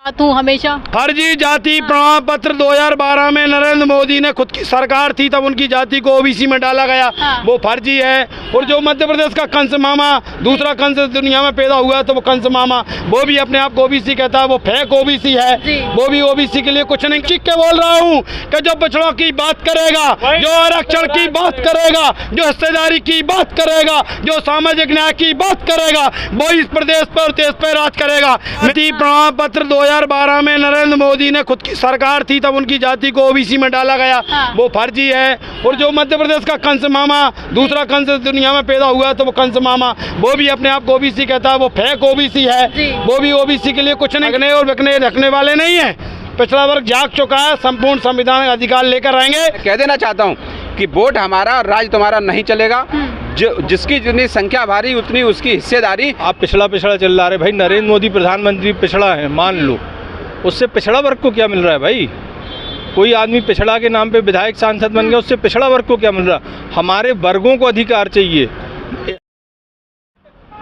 तू हमेशा फर्जी जाति प्रमाण पत्र 2012 में नरेंद्र मोदी ने खुद की सरकार थी तब उनकी जाति को ओबीसी में डाला गया। हाँ। वो फर्जी है। और जो मध्य प्रदेश का कंस मामा, दूसरा कंस दुनिया में पैदा हुआ तो वो कंस मामा, वो भी अपने आप को ओबीसी कहता है, वो फेक ओबीसी है। वो भी ओबीसी के लिए कुछ नहीं। चिक के बोल रहा हूँ कि जो पिछड़ों की बात करेगा, जो आरक्षण की बात करेगा, जो हिस्सेदारी की बात करेगा, जो सामाजिक न्याय की बात करेगा, वो इस प्रदेश पर देश पर राज करेगा। प्रमाण पत्र 2012 में नरेंद्र मोदी ने खुद की सरकार थी तब उनकी जाति को ओबीसी में डाला गया। वो फर्जी है। और जो मध्य प्रदेश का कंस मामा, दूसरा कंस दुनिया में पैदा हुआ तो वो कंस मामा, वो भी अपने आप को ओबीसी कहता है, वो फेक ओबीसी है। वो भी ओबीसी के लिए कुछ नहीं रखने और बिकने रखने वाले नहीं है। पिछड़ा वर्ग जाग चुका है, संपूर्ण संविधान अधिकार लेकर रहेंगे। कह देना चाहता हूँ कि वोट हमारा, राज तुम्हारा नहीं चलेगा। जिसकी जितनी संख्या भारी उतनी उसकी हिस्सेदारी। आप पिछड़ा चल रहा है भाई। नरेंद्र मोदी प्रधानमंत्री पिछड़ा है, मान लो, उससे पिछड़ा वर्ग को क्या मिल रहा है भाई? कोई आदमी पिछड़ा के नाम पे विधायक सांसद बन गया, उससे पिछड़ा वर्ग को क्या मिल रहा है? हमारे वर्गों को अधिकार चाहिए।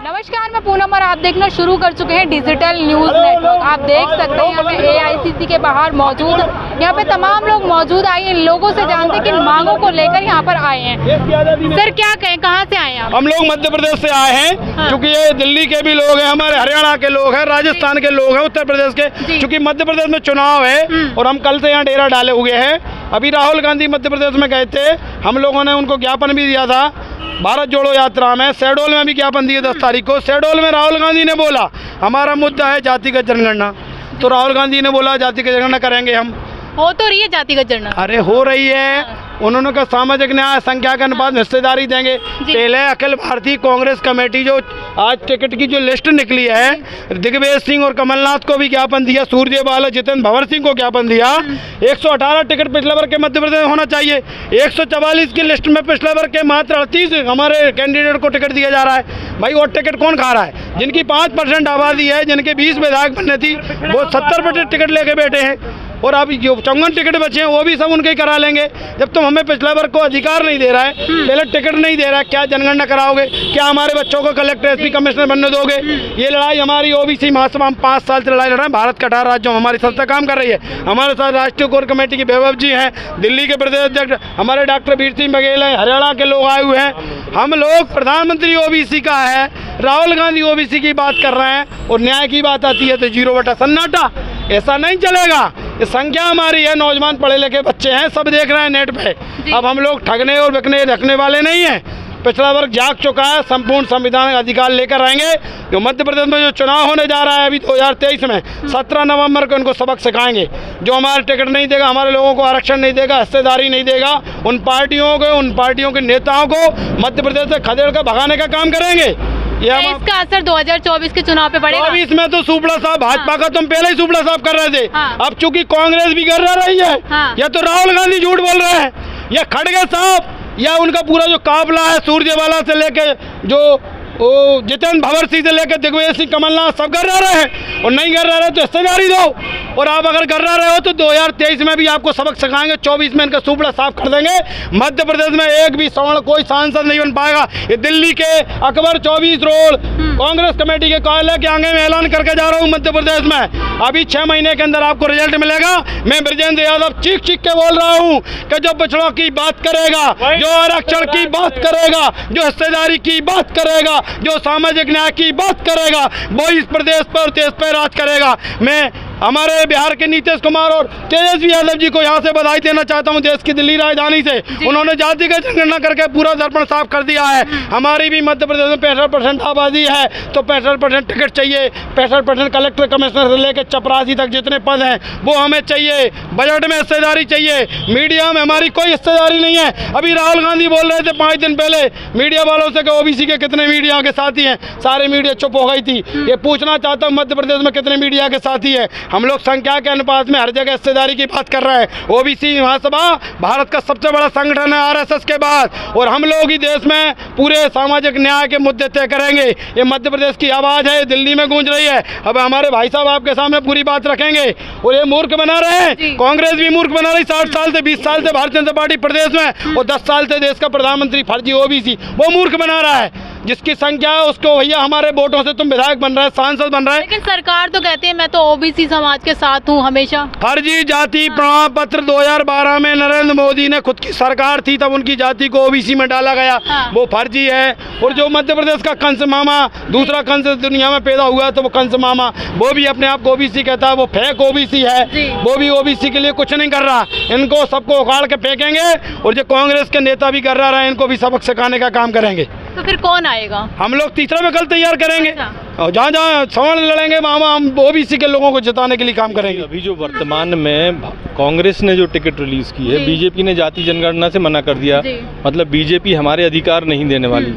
नमस्कार, मैं पूनम और आप देखना शुरू कर चुके हैं डिजिटल न्यूज़ नेटवर्क। आप देख सकते हैं यहाँ पे एआईसीसी के बाहर मौजूद, यहाँ पे तमाम लोग मौजूद आए हैं। लोगों से जानते हैं कि मांगों को लेकर यहाँ पर आए हैं। सर क्या कहें, कहाँ से आए हैं आप? हम लोग मध्य प्रदेश से आए हैं। क्योंकि ये दिल्ली के भी लोग हैं, हमारे हरियाणा के लोग हैं, राजस्थान के लोग हैं, उत्तर प्रदेश के। क्योंकि मध्य प्रदेश में चुनाव है और हम कल से यहाँ डेरा डाले हुए हैं। अभी राहुल गांधी मध्य प्रदेश में गए थे, हम लोगों ने उनको ज्ञापन भी दिया था भारत जोड़ो यात्रा में। शहडोल में भी ज्ञापन दिए 10 तारीख को। शहडोल में राहुल गांधी ने बोला हमारा मुद्दा है जातिगत जनगणना, तो राहुल गांधी ने बोला जातिगत जनगणना करेंगे हम। हो तो रही है जातिगत जनगणना? अरे हो रही है। उन्होंने कहा सामाजिक न्याय, संख्या के अनुपात में हिस्सेदारी देंगे। पहले अखिल भारतीय कांग्रेस कमेटी जो आज टिकट की जो लिस्ट निकली है, दिग्विजय सिंह और कमलनाथ को भी ज्ञापन दिया, सुरजेवाला जितेंद्र भंवर सिंह को ज्ञापन दिया। 118 टिकट पिछले वर्ग के मध्य प्रदेश में होना चाहिए। 144 की लिस्ट में पिछले वर्ग के मात्र 38 हमारे कैंडिडेट को टिकट दिया जा रहा है। भाई वो टिकट कौन खा रहा है? जिनकी 5% आबादी है, जिनके 20 विधायक बनने थी, वो 70% टिकट लेके बैठे हैं। और अब जो 54 टिकट बचे हैं वो भी सब उनके ही करा लेंगे। जब तुम हमें पिछले वर्ग को अधिकार नहीं दे रहा है, पहले टिकट नहीं दे रहा है, क्या जनगणना कराओगे? क्या हमारे बच्चों को कलेक्टर एसपी कमिश्नर बनने दोगे? ये लड़ाई हमारी ओबीसी महासभा, हम 5 साल से लड़ाई लड़ रहे हैं। भारत के 18 राज्यों में हमारी संस्था काम कर रही है। हमारे साथ राष्ट्रीय कोर कमेटी के वैभव जी हैं, दिल्ली के प्रदेश अध्यक्ष हमारे डॉक्टर वीर सिंह बघेल हैं, हरियाणा के लोग आए हुए हैं। हम लोग प्रधानमंत्री ओबीसी का है, राहुल गांधी ओबीसी की बात कर रहे हैं और न्याय की बात आती है तो 0 बटा सन्नाटा। ऐसा नहीं चलेगा। ये संख्या हमारी है, नौजवान पढ़े लिखे बच्चे हैं, सब देख रहे हैं नेट पे। अब हम लोग ठगने और बिकने रखने वाले नहीं हैं। पिछड़ा वर्ग जाग चुका है, संपूर्ण संविधान अधिकार लेकर रहेंगे। जो मध्य प्रदेश में जो चुनाव होने जा रहा है अभी 2023 में, 17 नवंबर को इनको सबक सिखाएंगे। जो हमारे टिकट नहीं देगा, हमारे लोगों को आरक्षण नहीं देगा, हिस्सेदारी नहीं देगा, उन पार्टियों के नेताओं को मध्य प्रदेश से खदेड़ कर भगाने का काम करेंगे। इसका असर 2024 के चुनाव पे पड़ेगा? 24 में तो सुपड़ा साहब भाजपा का तुम पहले ही सुपड़ा साहब कर रहे थे। अब चूंकि कांग्रेस भी कर रही है, या तो राहुल गांधी झूठ बोल रहे हैं, या खड़गे साहब, या उनका पूरा जो काफिला है सुरजेवाला से लेके जो जितेंद्र भंवर सिंह से लेकर दिग्विजय सिंह, कमलनाथ, सब कर रहे हैं। और नहीं कर रहे तो हिस्सेदारी दो। और आप अगर कर रहे हो तो 2023 में भी आपको सबक सिखाएंगे। 24 में इनका सुपड़ा साफ कर देंगे। मध्य प्रदेश में एक भी सवर्ण कोई सांसद नहीं बन पाएगा। ये दिल्ली के अकबर 24 रोड कांग्रेस कमेटी के कार्यालय के आगे में ऐलान करके जा रहा हूँ। मध्य प्रदेश में अभी 6 महीने के अंदर आपको रिजल्ट मिलेगा। मैं ब्रजेंद्र यादव चीख के बोल रहा हूँ कि जो पिछड़ों की बात करेगा, जो आरक्षण की बात करेगा, जो हिस्सेदारी की बात करेगा, जो सामाजिक न्याय की बात करेगा, वो इस प्रदेश पर देश पर राज करेगा। मैं हमारे बिहार के नीतीश कुमार और तेजस्वी यादव जी को यहाँ से बधाई देना चाहता हूँ। देश की दिल्ली राजधानी से उन्होंने जातिगत जनगणना करके पूरा दर्पण साफ कर दिया है। हमारी भी मध्य प्रदेश में 65% आबादी है, तो 65% टिकट चाहिए। 65% कलेक्टर कमिश्नर से लेकर चपरासी तक जितने पद हैं वो हमें चाहिए। बजट में हिस्सेदारी चाहिए। मीडिया में हमारी कोई हिस्सेदारी नहीं है। अभी राहुल गांधी बोल रहे थे 5 दिन पहले मीडिया वालों से कि ओबीसी के कितने मीडिया के साथी हैं, सारे मीडिया चुप हो गई थी। ये पूछना चाहता हूँ मध्य प्रदेश में कितने मीडिया के साथी हैं। हम लोग संख्या के अनुपात में हर जगह हिस्सेदारी की बात कर रहे हैं। ओबीसी महासभा भारत का सबसे बड़ा संगठन है आरएसएस के बाद, और हम लोग ही देश में पूरे सामाजिक न्याय के मुद्दे तय करेंगे। ये मध्य प्रदेश की आवाज़ है, दिल्ली में गूंज रही है। अब हमारे भाई साहब आपके सामने पूरी बात रखेंगे। और ये मूर्ख बना रहे हैं, कांग्रेस भी मूर्ख बना रही। 60 साल से 20 साल से भारतीय जनता पार्टी प्रदेश में, और 10 साल से देश का प्रधानमंत्री फर्जी ओबीसी, वो मूर्ख बना रहा है। जिसकी संख्या है उसको भैया हमारे वोटों से तुम विधायक बन रहे हैं, सांसद बन रहे हैं। लेकिन सरकार तो कहती है मैं तो ओबीसी समाज के साथ हूँ हमेशा। फर्जी जाति प्रमाण पत्र 2012 में नरेंद्र मोदी ने, खुद की सरकार थी तब उनकी जाति को ओबीसी में डाला गया, वो फर्जी है। और जो मध्य प्रदेश का कंस मामा, दूसरा कंस दुनिया में पैदा हुआ तो वो कंस मामा, वो भी अपने आप को ओबीसी कहता है, वो फेक ओबीसी है, वो भी ओबीसी के लिए कुछ नहीं कर रहा। इनको सबको उखाड़ के फेंकेंगे और जो कांग्रेस के नेता भी कर रहा है इनको भी सबक सिखाने का काम करेंगे। तो फिर कौन आएगा? हम लोग तीसरा विकल्प तैयार करेंगे और जहाँ जहाँ सवर्ण लड़ेंगे वहाँ हम ओबीसी के लोगों को जिताने के लिए काम करेंगे। अभी जो वर्तमान में कांग्रेस ने जो टिकट रिलीज की है, बीजेपी ने जाति जनगणना से मना कर दिया, मतलब बीजेपी हमारे अधिकार नहीं देने वाली।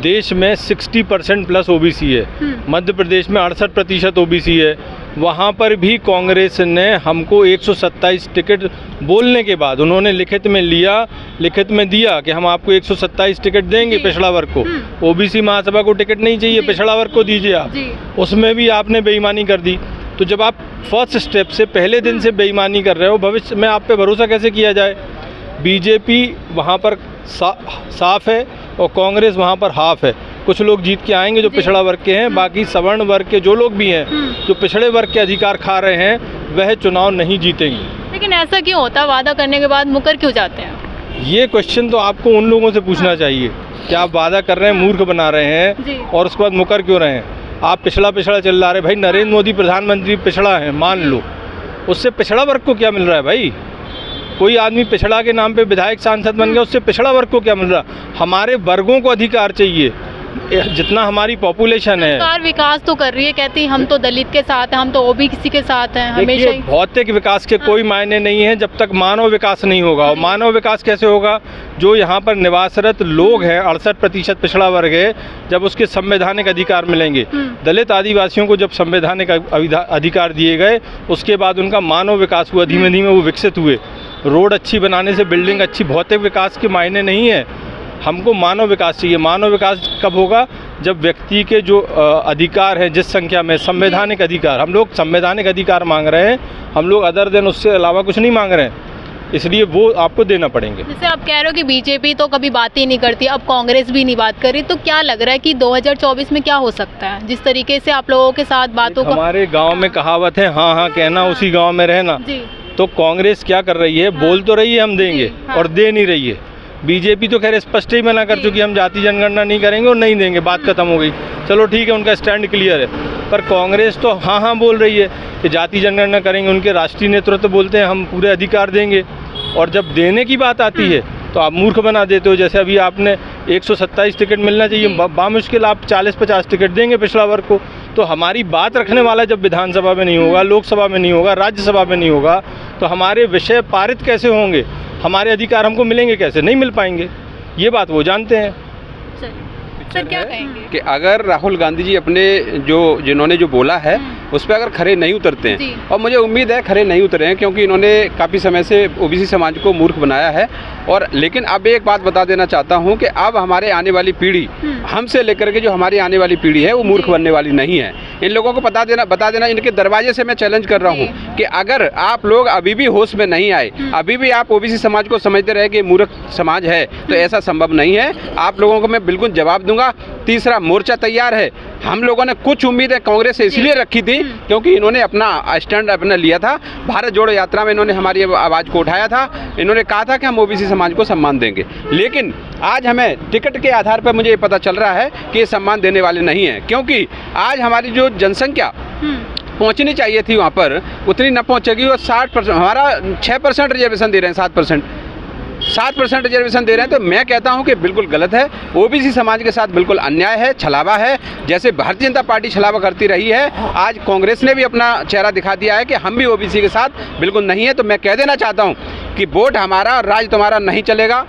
देश में 60% प्लस ओबीसी है, मध्य प्रदेश में 68% ओबीसी है। वहाँ पर भी कांग्रेस ने हमको 127 टिकट बोलने के बाद उन्होंने लिखित में दिया कि हम आपको 127 टिकट देंगे पिछड़ा वर्ग को। ओबीसी महासभा को टिकट नहीं चाहिए, पिछड़ा वर्ग को दीजिए आप। उसमें भी आपने बेईमानी कर दी। तो जब आप फर्स्ट स्टेप से पहले दिन से बेईमानी कर रहे हो, भविष्य में आप पे भरोसा कैसे किया जाए? बीजेपी वहाँ पर साफ है और कांग्रेस वहाँ पर हाफ है। कुछ लोग जीत के आएंगे जो पिछड़ा वर्ग के हैं, बाकी सवर्ण वर्ग के जो लोग भी हैं जो पिछड़े वर्ग के अधिकार खा रहे हैं वह चुनाव नहीं जीतेंगे। लेकिन ऐसा क्यों होता है? वादा करने के बाद मुकर क्यों जाते हैं? ये क्वेश्चन तो आपको उन लोगों से पूछना चाहिए कि आप वादा कर रहे हैं, मूर्ख बना रहे हैं और उसके बाद मुकर क्यों रहे हैं। आप पिछड़ा चल रहे भाई, नरेंद्र मोदी प्रधानमंत्री पिछड़ा है मान लो, उससे पिछड़ा वर्ग को क्या मिल रहा है भाई? कोई आदमी पिछड़ा के नाम पे विधायक सांसद बन गया, उससे पिछड़ा वर्ग को क्या मिल रहा? हमारे वर्गों को अधिकार चाहिए, जितना हमारी पॉपुलेशन है। सरकार विकास तो कर रही है, कहती है हम तो दलित के साथ हैं, हम तो ओबीसी के साथ हैं हमेशा ही। भौतिक विकास के कोई मायने नहीं है जब तक मानव विकास नहीं होगा। और मानव विकास कैसे होगा? जो यहाँ पर निवासरत लोग हैं, 68% पिछड़ा वर्ग है, जब उसके संवैधानिक अधिकार मिलेंगे। दलित आदिवासियों को जब संवैधानिक अधिकार दिए गए उसके बाद उनका मानव विकास हुआ, धीमे धीमे वो विकसित हुए। रोड अच्छी बनाने से, बिल्डिंग अच्छी, भौतिक विकास के मायने नहीं है। हमको मानव विकास चाहिए। मानव विकास कब होगा? जब व्यक्ति के जो अधिकार हैं, जिस संख्या में संवैधानिक अधिकार, हम लोग संवैधानिक अधिकार मांग रहे हैं, हम लोग अदर देन उससे अलावा कुछ नहीं मांग रहे हैं, इसलिए वो आपको देना पड़ेंगे। जैसे आप कह रहे हो कि बीजेपी तो कभी बात ही नहीं करती, अब कांग्रेस भी नहीं बात कर रही, तो क्या लग रहा है कि 2024 में क्या हो सकता है? जिस तरीके से आप लोगों के साथ बातों को, हमारे गाँव में कहावत है, हाँ हाँ कहना उसी गाँव में रहना। तो कांग्रेस क्या कर रही है? बोल तो रही है हम देंगे और दे नहीं रही है। बीजेपी तो खैर स्पष्ट ही मना कर चुकी, हम जाति जनगणना नहीं करेंगे और नहीं देंगे, बात खत्म हो गई। चलो ठीक है, उनका स्टैंड क्लियर है। पर कांग्रेस तो हाँ हाँ बोल रही है कि जाति जनगणना करेंगे, उनके राष्ट्रीय नेतृत्व बोलते हैं हम पूरे अधिकार देंगे, और जब देने की बात आती है तो आप मूर्ख बना देते हो। जैसे अभी आपने 127 टिकट मिलना चाहिए, बामुश्किल आप 40-50 टिकट देंगे पिछड़ा वर्ग को। तो हमारी बात रखने वाला जब विधानसभा में नहीं होगा, लोकसभा में नहीं होगा, राज्यसभा में नहीं होगा, तो हमारे विषय पारित कैसे होंगे? हमारे अधिकार हमको मिलेंगे कैसे? नहीं मिल पाएंगे। ये बात वो जानते हैं। सर क्या कहेंगे कि अगर राहुल गांधी जी अपने जिन्होंने जो बोला है उस पर अगर खरे नहीं उतरते हैं, और मुझे उम्मीद है खरे नहीं उतरे हैं, क्योंकि इन्होंने काफ़ी समय से ओबीसी समाज को मूर्ख बनाया है। और लेकिन अब एक बात बता देना चाहता हूं कि अब हमारे आने वाली पीढ़ी, हमसे लेकर के जो हमारी आने वाली पीढ़ी है वो मूर्ख बनने वाली नहीं है। इन लोगों को बता देना, इनके दरवाजे से मैं चैलेंज कर रहा हूँ कि अगर आप लोग अभी भी होश में नहीं आए, अभी भी आप ओबीसी समाज को समझते रहे कि मूर्ख समाज है, तो ऐसा संभव नहीं है। आप लोगों को मैं बिल्कुल जवाब दूंगा। तीसरा मोर्चा तैयार है। हम लोगों ने कुछ उम्मीदें कांग्रेस से इसलिए रखी थी क्योंकि इन्होंने अपना स्टैंड अपना लिया था। भारत जोड़ो यात्रा में इन्होंने हमारी आवाज़ को उठाया था। इन्होंने कहा था कि हम ओबीसी समाज को सम्मान देंगे, लेकिन आज हमें टिकट के आधार पर मुझे ये पता चल रहा है कि ये सम्मान देने वाले नहीं हैं, क्योंकि आज हमारी जो जनसंख्या पहुंचनी चाहिए थी वहाँ पर उतनी न पहुंचेगी। और 60%, हमारा 6% रिजर्वेशन दे रहे हैं, 7% रिजर्वेशन दे रहे हैं। तो मैं कहता हूं कि बिल्कुल गलत है। ओबीसी समाज के साथ बिल्कुल अन्याय है, छलावा है। जैसे भारतीय जनता पार्टी छलावा करती रही है, आज कांग्रेस ने भी अपना चेहरा दिखा दिया है कि हम भी ओबीसी के साथ बिल्कुल नहीं है। तो मैं कह देना चाहता हूं कि वोट हमारा और राज तुम्हारा नहीं चलेगा।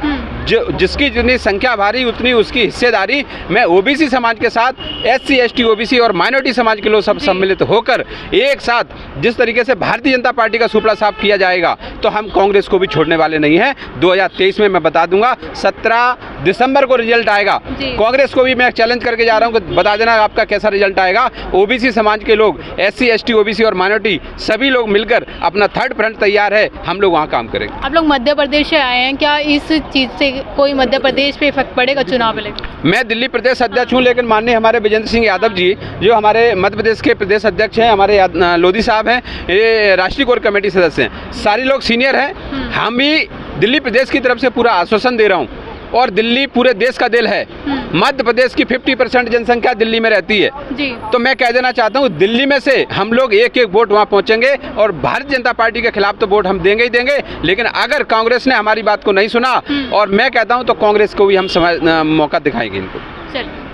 जिसकी जितनी संख्या भारी उतनी उसकी हिस्सेदारी। मैं ओबीसी समाज के साथ SC ST OBC और माइनॉरिटी समाज के लोग सब सम्मिलित होकर एक साथ जिस तरीके से भारतीय जनता पार्टी का सुपड़ा साफ किया जाएगा, तो हम कांग्रेस को भी छोड़ने वाले नहीं हैं। 2023 में मैं बता दूंगा 17 दिसंबर को रिजल्ट आएगा। कांग्रेस को भी मैं चैलेंज करके जा रहा हूँ कि बता देना आपका कैसा रिजल्ट आएगा। ओबीसी समाज के लोग, SC ST OBC और माइनॉरिटी सभी लोग मिलकर अपना थर्ड फ्रंट तैयार है, हम लोग वहाँ काम करेंगे। आप लोग मध्य प्रदेश से आए हैं, क्या इस चीज़ से कोई मध्य प्रदेश पे इफेक्ट पड़ेगा चुनाव लेकर? मैं दिल्ली प्रदेश अध्यक्ष हूँ, लेकिन माननीय हमारे विजेंद्र सिंह यादव जी जो हमारे मध्य प्रदेश के प्रदेश अध्यक्ष हैं, हमारे लोधी साहब हैं, ये राष्ट्रीय कोर कमेटी सदस्य हैं, सारे लोग सीनियर हैं। हम भी दिल्ली प्रदेश की तरफ से पूरा आश्वासन दे रहा हूँ, और दिल्ली पूरे देश का दिल है। मध्य प्रदेश की 50% जनसंख्या दिल्ली में रहती है जी। तो मैं कह देना चाहता हूँ दिल्ली में से हम लोग एक एक वोट वहाँ पहुँचेंगे, और भारतीय जनता पार्टी के खिलाफ तो वोट हम देंगे ही देंगे, लेकिन अगर कांग्रेस ने हमारी बात को नहीं सुना, और मैं कहता हूँ तो कांग्रेस को भी हम मौका दिखाएंगे इनको। चलिए।